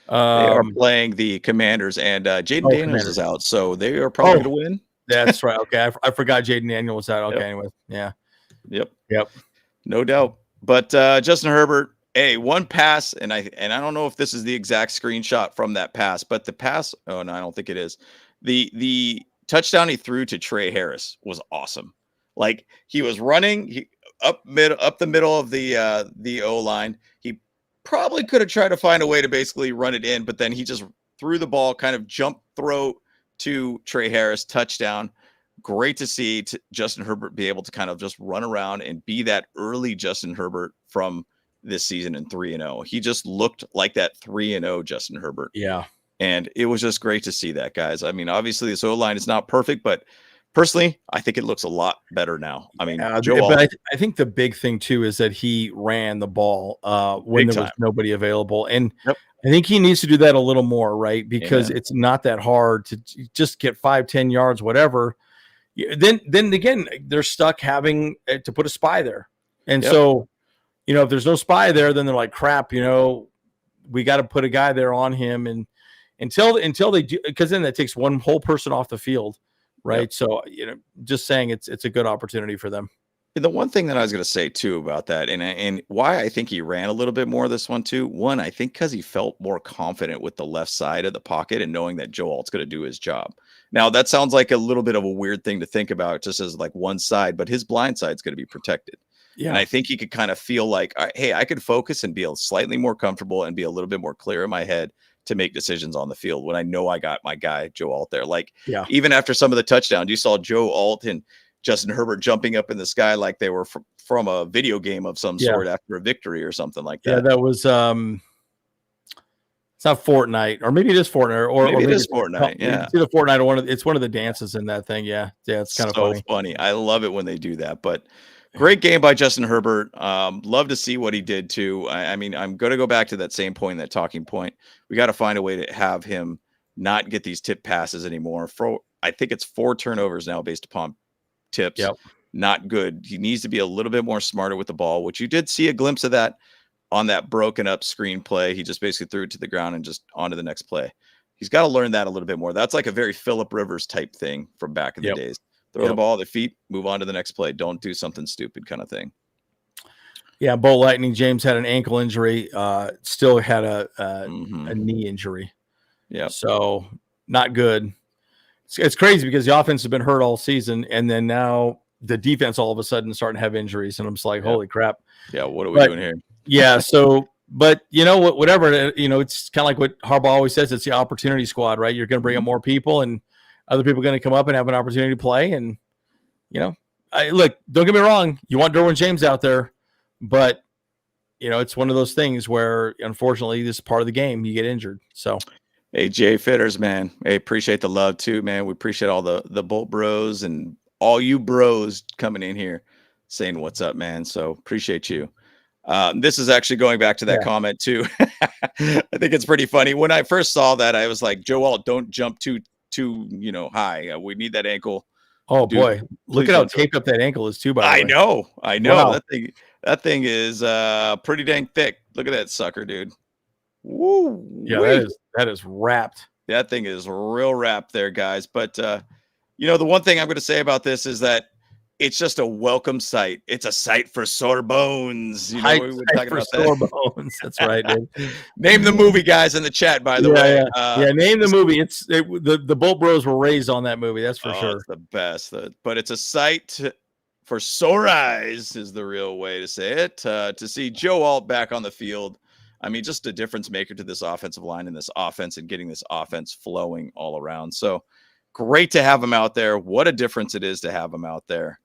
They are playing the Commanders, and Jaden Daniels is out, so they are probably going to win. That's right. Okay, I forgot Jaden Daniels was out. Okay, anyway, yeah. Yep. No doubt. But Justin Herbert, one pass, and I don't know if this is the exact screenshot from that pass, but the pass. Oh no, I don't think it is. The touchdown he threw to Trey Harris was awesome. Like he was running, up the middle of the O line. He probably could have tried to find a way to basically run it in, but then he just threw the ball, kind of jump throw to Trey Harris, touchdown. Great to see Justin Herbert be able to kind of just run around and be that early Justin Herbert from this season in 3-0. He just looked like that 3-0 Justin Herbert. Yeah. And it was just great to see that, guys. I mean, obviously this O-line is not perfect, but personally, I think it looks a lot better now. I mean, but I think the big thing too is that he ran the ball when there was nobody available, and I think he needs to do that a little more, right? Because it's not that hard to just get 5-10 yards, whatever. Then again, they're stuck having to put a spy there, and so if there's no spy there, then they're like, crap, we got to put a guy there on him, and until they do, because then that takes one whole person off the field. Right. Yep. So, just saying it's a good opportunity for them. And the one thing that I was going to say too about that and why I think he ran a little bit more this one too. One, I think because he felt more confident with the left side of the pocket and knowing that Joe Alt's going to do his job. Now that sounds like a little bit of a weird thing to think about just as like one side, but his blind side is going to be protected. Yeah. And I think he could kind of feel like, hey, I could focus and be slightly more comfortable and be a little bit more clear in my head to make decisions on the field when I know I got my guy Joe Alt there. Like even after some of the touchdowns, you saw Joe Alt and Justin Herbert jumping up in the sky like they were from a video game of some sort after a victory or something like that. Yeah, that was it's not Fortnite, or maybe it is Fortnite, or maybe it is Fortnite. Yeah, it's either Fortnite or it's one of the dances in that thing. Yeah, it's kind of so funny. I love it when they do that. But great game by Justin Herbert. Love to see what he did too. I mean, I'm going to go back to that same point, that talking point. We got to find a way to have him not get these tip passes anymore. I think it's 4 turnovers now based upon tips. Yep. Not good. He needs to be a little bit more smarter with the ball, which you did see a glimpse of that on that broken up screen play. He just basically threw it to the ground and just onto the next play. He's got to learn that a little bit more. That's like a very Phillip Rivers type thing from back in the days. Throw the ball at the feet, move on to the next play. Don't do something stupid kind of thing. Yeah, Bolt Lightning James had an ankle injury, still had a knee injury. Yeah. So not good. It's crazy because the offense has been hurt all season, and then now the defense all of a sudden starting to have injuries, and I'm just like, holy crap. Yeah, what are we doing here? Yeah, so but you know what, whatever, you know, it's kind of like what Harbaugh always says, it's the opportunity squad, right? You're going to bring up more people, and other people are going to come up and have an opportunity to play. And, you know, look, don't get me wrong, you want Derwin James out there, but, you know, it's one of those things where, unfortunately, this is part of the game. You get injured. So, hey, Jay Fitters, man. Hey, appreciate the love too, man. We appreciate all the Bolt Bros and all you bros coming in here saying what's up, man. So appreciate you. This is actually going back to that comment too. I think it's pretty funny. When I first saw that, I was like, Joel, don't jump too high. We need that ankle. Oh, dude, boy, look at how taped up that ankle is too. By the way, I know. Wow. That thing is pretty dang thick. Look at that sucker, dude. Woo! Yeah, that is wrapped. That thing is real wrapped there, guys. But you know, the one thing I'm going to say about this is that it's just a welcome sight. It's a sight for sore bones. You know, we were talking about sore bones. That's right, dude. Name the movie, guys, in the chat. By the way, name the movie. The Bolt Bros were raised on that movie. That's for sure. It's the best. But it's a sight for sore eyes is the real way to say it. To see Joe Alt back on the field, I mean, just a difference maker to this offensive line and this offense and getting this offense flowing all around. So great to have him out there. What a difference it is to have him out there.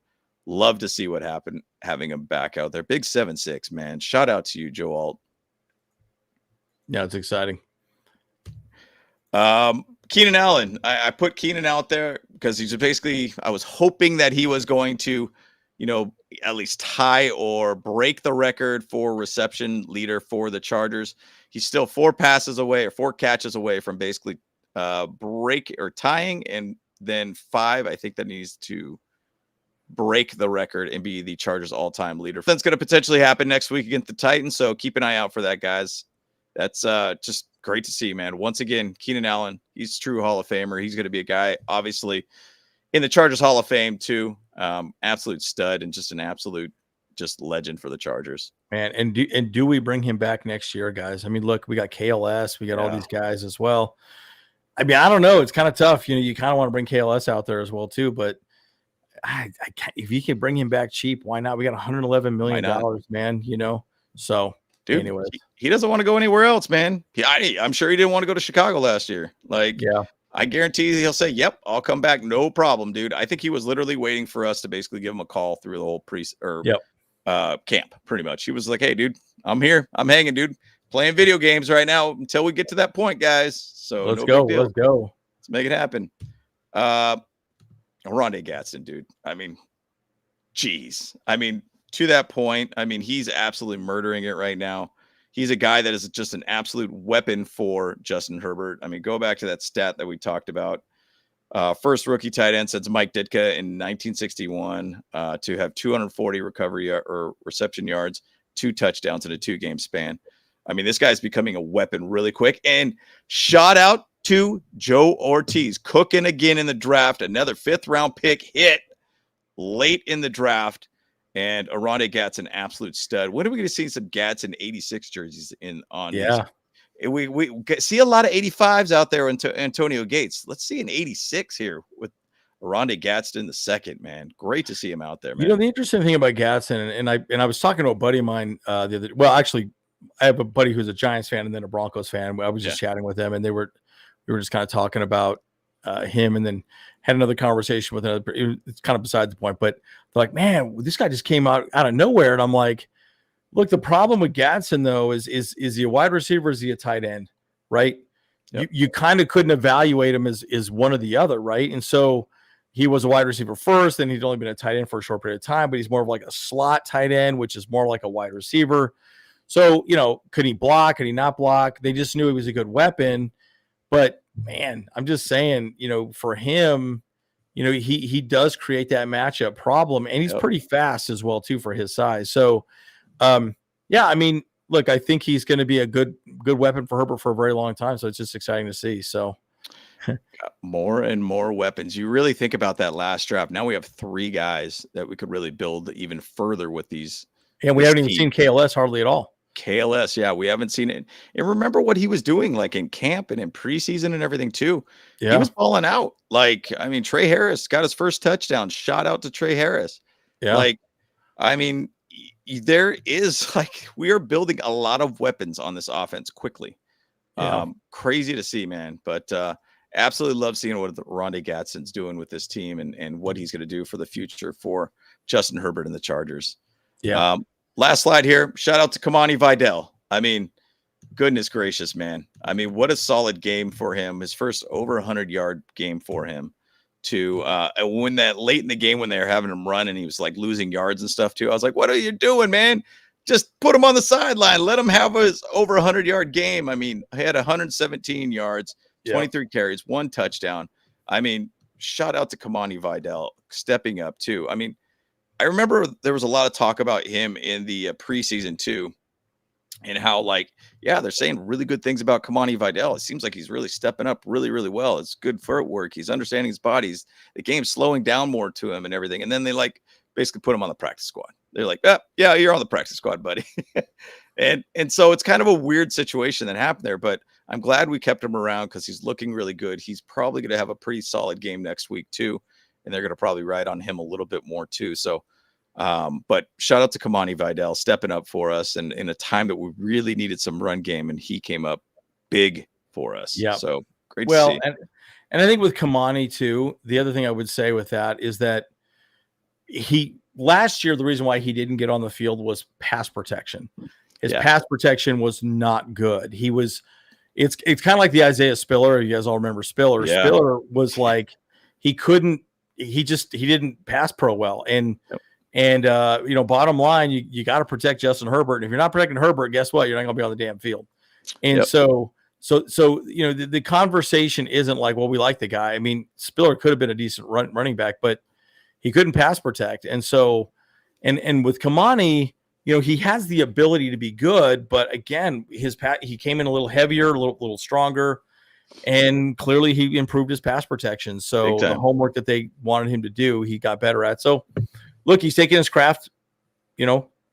Love to see what happened having him back out there. Big 7'6", man. Shout out to you, Joe Alt. Yeah, it's exciting. Keenan Allen. I put Keenan out there because he's basically, I was hoping that he was going to, you know, at least tie or break the record for reception leader for the Chargers. He's still 4 catches away from basically break or tying, and then 5, I think that needs to break the record and be the Chargers all-time leader. That's going to potentially happen next week against the Titans, so keep an eye out for that, guys. That's just great to see, man. Once again, Keenan Allen, he's a true Hall of Famer. He's going to be a guy, obviously, in the Chargers Hall of Fame too. Absolute stud and just an absolute legend for the Chargers. Man, and do we bring him back next year, guys? I mean, look, we got KLS, we got all these guys as well. I mean, I don't know. It's kind of tough. You know, you kind of want to bring KLS out there as well too, but I can't, if you can bring him back cheap, why not? We got $111 million, man, you know? So, dude, anyways, he doesn't want to go anywhere else, man. I'm sure he didn't want to go to Chicago last year. Like, I guarantee he'll say, yep, I'll come back. No problem, dude. I think he was literally waiting for us to basically give him a call through the whole camp, pretty much. He was like, hey, dude, I'm here. I'm hanging, dude. Playing video games right now until we get to that point, guys. So let's go. Let's make it happen. Rondé Gadsden, dude. I mean, geez. I mean, to that point, I mean, he's absolutely murdering it right now. He's a guy that is just an absolute weapon for Justin Herbert. I mean, go back to that stat that we talked about. First rookie tight end since Mike Ditka in 1961 to have 240 recovery or reception yards, 2 touchdowns in a 2-game span. I mean, this guy's becoming a weapon really quick. And shout out to Joe Ortiz, cooking again in the draft. Another 5th-round pick hit late in the draft. And Rondé Gadsden, absolute stud. When are we going to see some Gadsden 86 jerseys on? Yeah. We see a lot of 85s out there into Antonio Gates. Let's see an 86 here with Rondé Gadsden II, man. Great to see him out there, man. You know, the interesting thing about Gadsden, and I was talking to a buddy of mine the other, well, actually, I have a buddy who's a Giants fan and then a Broncos fan. I was just chatting with them, and we were just kind of talking about him, and then had another conversation with another. It's kind of beside the point, but they're like, man, this guy just came out of nowhere. And I'm like, look, the problem with Gadsden though is he a wide receiver? Is he a tight end? Right. Yep. You kind of couldn't evaluate him as one or the other. Right. And so he was a wide receiver first, and he'd only been a tight end for a short period of time, but he's more of like a slot tight end, which is more like a wide receiver. So, you know, could he block? Could he not block? They just knew he was a good weapon. But man, I'm just saying, you know, for him, you know, he does create that matchup problem, and he's pretty fast as well too for his size. So, yeah, I mean, look, I think he's going to be a good weapon for Herbert for a very long time. So it's just exciting to see. So, Got more and more weapons. You really think about that last draft. Now we have 3 guys that we could really build even further with these. And we haven't even seen KLS hardly at all. KLS, yeah, we haven't seen it. And remember what he was doing like in camp and in preseason and everything too. Yeah. He was balling out. Like, I mean, Trey Harris got his first touchdown. Shout out to Trey Harris. Yeah. Like, I mean, there is like, we are building a lot of weapons on this offense quickly. Yeah. Crazy to see, man. But absolutely love seeing what Rondé Gadsden's doing with this team and what he's going to do for the future for Justin Herbert and the Chargers. Yeah. Last slide here. Shout out to Kimani Vidal. I mean, goodness gracious, man. I mean, what a solid game for him. His first over 100-yard game for him. To when that late in the game when they were having him run and he was like losing yards and stuff too. I was like, what are you doing, man? Just put him on the sideline. Let him have his over 100-yard game. I mean, he had 117 yards, 23 carries, 1 touchdown. I mean, shout out to Kimani Vidal stepping up too. I mean, I remember there was a lot of talk about him in the preseason too, and how like, yeah, they're saying really good things about Kimani Vidal. It seems like he's really stepping up really, really well. It's good footwork. He's understanding his bodies. The game's slowing down more to him and everything. And then they like basically put him on the practice squad. They're like, yeah, you're on the practice squad, buddy. and so it's kind of a weird situation that happened there, but I'm glad we kept him around because he's looking really good. He's probably going to have a pretty solid game next week too. And they're going to probably ride on him a little bit more too. So, but shout out to Kimani Vidal stepping up for us and in a time that we really needed some run game, and he came up big for us. Yeah. So great to see. And I think with Kimani too, the other thing I would say with that is that last year, the reason why he didn't get on the field was pass protection. His pass protection was not good. It's kind of like the Isaiah Spiller. You guys all remember Spiller. Yeah. Spiller was like, he didn't pass pro well. And bottom line, you got to protect Justin Herbert. And if you're not protecting Herbert, guess what? You're not going to be on the damn field. And so the conversation isn't like, well, we like the guy. I mean, Spiller could have been a decent running back, but he couldn't pass protect. And so, and with Kimani, he has the ability to be good, but again, he came in a little heavier, a little stronger. And clearly he improved his pass protection. So the homework that they wanted him to do, he got better at. So look, he's taking his craft,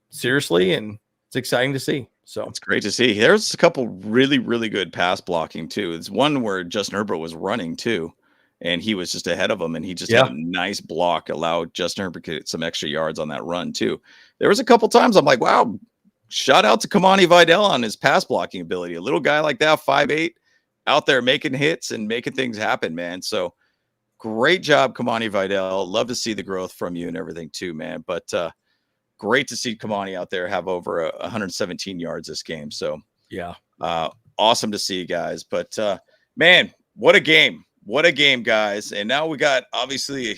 seriously, and it's exciting to see. So it's great to see. There's a couple really, really good pass blocking too. It's one where Justin Herbert was running too, and he was just ahead of him, and he just had a nice block, allowed Justin Herbert to get some extra yards on that run too. There was a couple times I'm like, wow, shout out to Kimani Vidal on his pass blocking ability. A little guy like that, 5'8", out there making hits and making things happen, man. So great job, Kimani Vidal. Love to see the growth from you and everything too, man. But great to see Kimani out there have over 117 yards this game. So yeah, awesome to see, guys. But man, what a game. What a game, guys. And now we got, obviously, I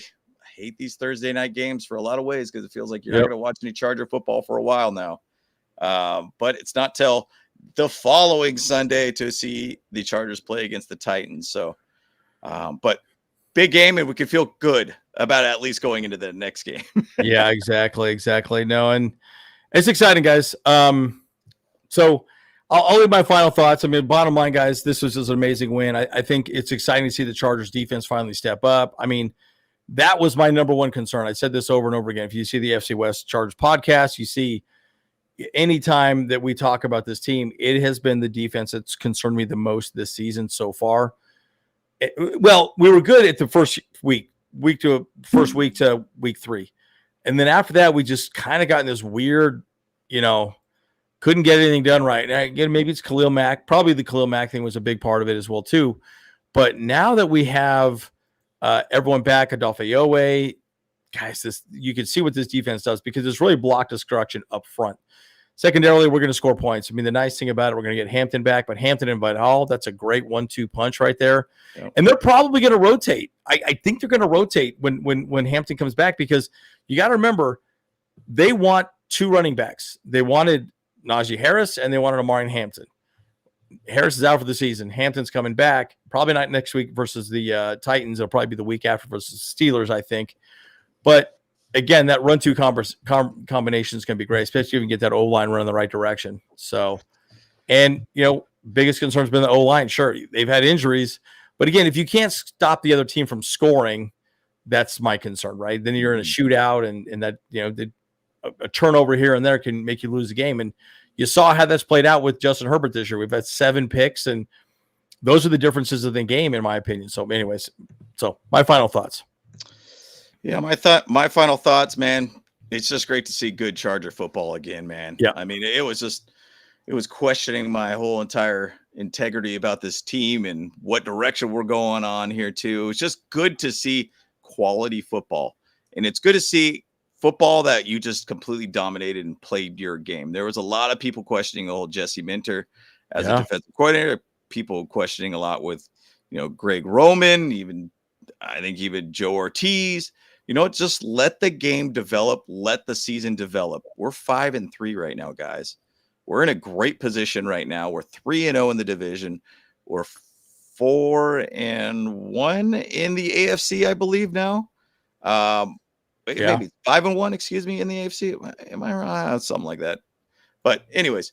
hate these Thursday night games for a lot of ways because it feels like you're not going to watch any Charger football for a while now. But it's not till the following Sunday to see the Chargers play against the Titans. So, but big game, and we can feel good about at least going into the next game. Yeah, exactly. No, and it's exciting, guys. So I'll leave my final thoughts. I mean, bottom line, guys, this was an amazing win. I think it's exciting to see the Chargers defense finally step up. I mean, that was my number one concern. I said this over and over again. If you see the FC West Chargers podcast, you see anytime that we talk about this team, it has been the defense that's concerned me the most this season so far. Well, we were good at the first week to week 3. And then after that, we just kind of got in this weird, couldn't get anything done right. And again, maybe it's Khalil Mack. Probably the Khalil Mack thing was a big part of it as well, too. But now that we have everyone back, Adolfo Yowe, guys, you can see what this defense does because it's really block destruction up front. Secondarily, we're going to score points. I mean, the nice thing about it, we're going to get Hampton back, but Hampton and Vidal, that's a great 1-2 punch right there. Yep. And they're probably going to rotate. I think they're going to rotate when Hampton comes back because you got to remember, they want 2 running backs. They wanted Najee Harris and they wanted Amari Hampton. Harris is out for the season. Hampton's coming back. Probably not next week versus the Titans. It'll probably be the week after versus Steelers, I think. But again, that run-two combination is going to be great, especially if you can get that O-line run in the right direction. So, and, biggest concern has been the O-line. Sure, they've had injuries, But again, if you can't stop the other team from scoring, that's my concern, right? Then you're in a shootout, and that, a turnover here and there can make you lose the game. And you saw how that's played out with Justin Herbert this year. We've had 7 picks, and those are the differences of the game, in my opinion. So anyways, my final thoughts. Yeah, my final thoughts, man. It's just great to see good Charger football again, man. Yeah. I mean, it was questioning my whole entire integrity about this team and what direction we're going on here too. It's just good to see quality football. And it's good to see football that you just completely dominated and played your game. There was a lot of people questioning old Jesse Minter as a defensive coordinator, people questioning a lot with, Greg Roman, I think even Joe Ortiz. Just let the game develop. Let the season develop. We're 5-3 right now, guys. We're in a great position right now. We're 3-0 in the division. We're 4-1 in the AFC, I believe now. Maybe 5-1, excuse me, in the AFC. Am I wrong? Something like that. But anyways,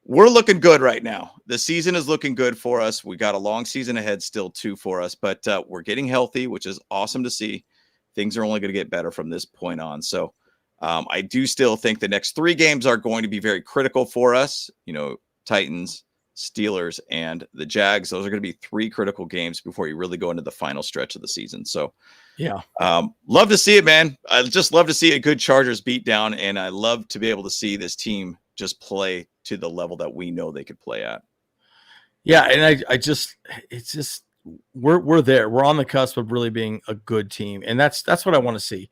we're looking good right now. The season is looking good for us. We got a long season ahead still too for us, but we're getting healthy, which is awesome to see. Things are only going to get better from this point on. So I do still think the next 3 games are going to be very critical for us. Titans, Steelers, and the Jags. Those are going to be 3 critical games before you really go into the final stretch of the season. So love to see it, man. I just love to see a good Chargers beatdown, and I love to be able to see this team just play to the level that we know they could play at. Yeah, and it's just we're there. We're on the cusp of really being a good team, and that's what I want to see.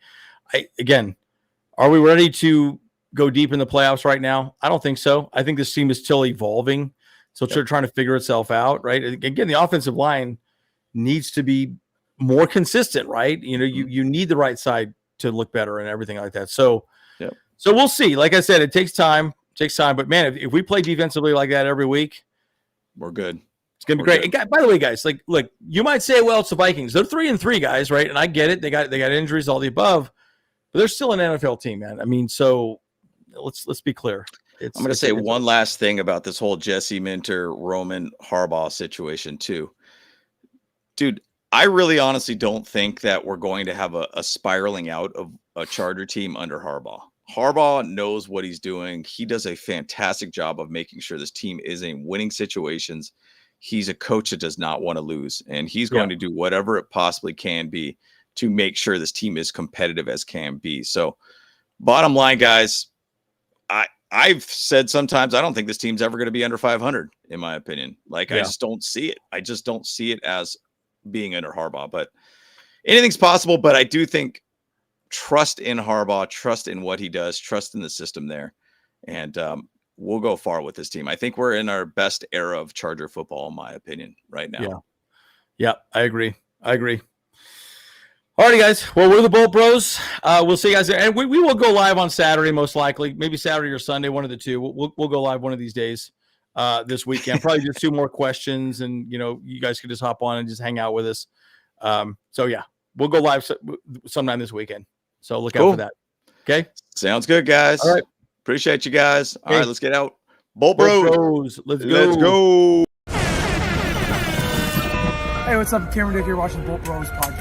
Are we ready to go deep in the playoffs right now? I don't think so. I think this team is still evolving, so it's trying to figure itself out, right? Again, the offensive line needs to be more consistent, right? You need the right side to look better and everything like that. So we'll see. Like I said, it takes time. But man, if we play defensively like that every week, we're good. It's gonna be great. And by the way, guys, look, you might say, well, it's the Vikings. They're 3-3 guys, right? And I get it. They got injuries, all the above, but they're still an NFL team, man. I mean, so let's be clear. I'm going to say one last thing about this whole Jesse Minter, Roman Harbaugh situation too, dude. I really honestly don't think that we're going to have a spiraling out of a Charger team under Harbaugh. Harbaugh knows what he's doing. He does a fantastic job of making sure this team is in winning situations. He's a coach that does not want to lose, and he's going to do whatever it possibly can be to make sure this team is competitive as can be. So bottom line, guys, I've said sometimes I don't think this team's ever going to be under 500, in my opinion. I just don't see it. I just don't see it as being under Harbaugh, but anything's possible. But I do think trust in Harbaugh, trust in what he does, trust in the system there. And we'll go far with this team. I think we're in our best era of Charger football, in my opinion, right now. Yeah, I agree. All right, guys. Well, we're the Bolt Bros. We'll see you guys there. And we will go live on Saturday, most likely. Maybe Saturday or Sunday, one of the two. We'll go live one of these days this weekend. Probably just 2 more questions, and, you guys could just hop on and just hang out with us. We'll go live sometime this weekend. So look out for that. Okay? Sounds good, guys. All right. Appreciate you guys. All right, let's get out. Bolt Bros. Let's go. Hey, what's up? Cameron Dick here watching Bolt Bros podcast.